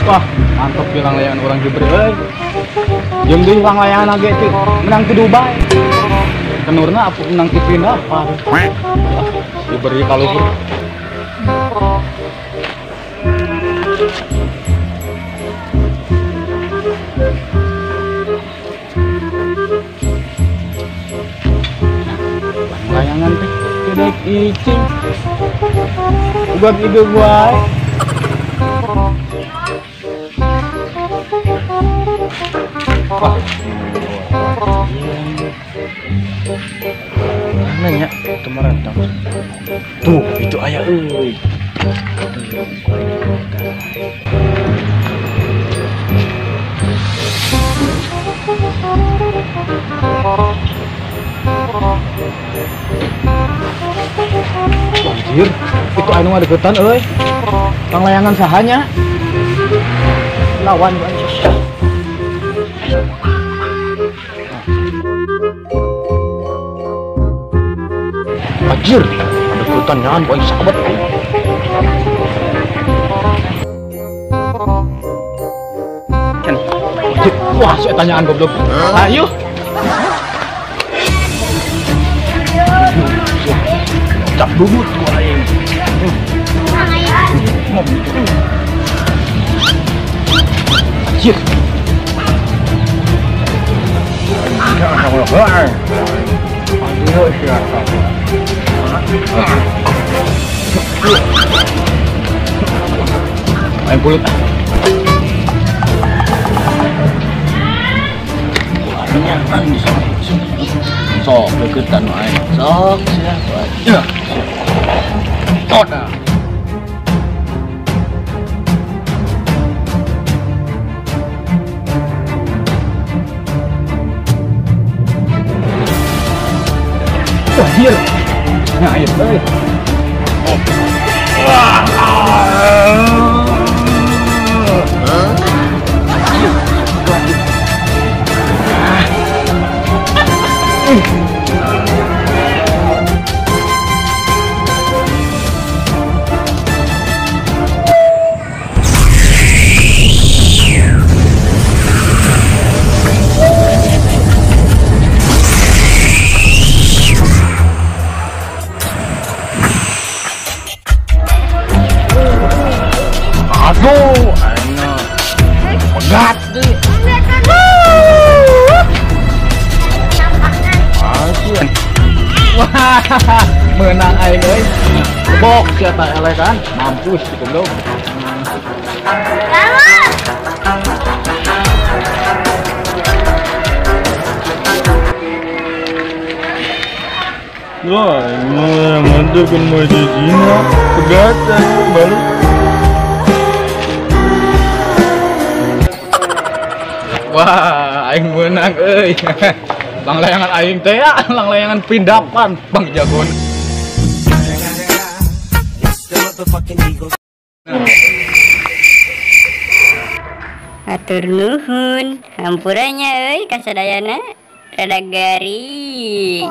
Wah, mantap bilang layangan orang Jibril. Yang di lang layangan lagi itu menang ke Dubai. Kenurna apa menang ke pindah apa? Diberi kalau layangan teh tidak icing. Buat ide gua. Wah, nanya kemarin tuh itu ayah anjir, itu anu ada deketan Kang layangan sahanya lawan anjir, ada deketan nyan boy sahabat. Wah, saya tanyaan goblok. Ayo. Cap bubut gua aing. Anjir. Jangan sama lo. Aduh, siapa? Main kulit. Sok deketan wae. Sok siapa? Ya. Toda. Wah, hier. Nah, ayo, euy. Wah. Aduh, enak. Pegat deh. Wah, menang aing euy. Bok siapa eleh kan? Mampus gitu dong. Wah, yang ada kan mau di Cina. Pegatan baru. Wah, aing menang euy. Lang layangan aing teh ya, lang layangan pindapan Bang Jagon. Atur nuhun, hampurannya euy kasadayana rada garing.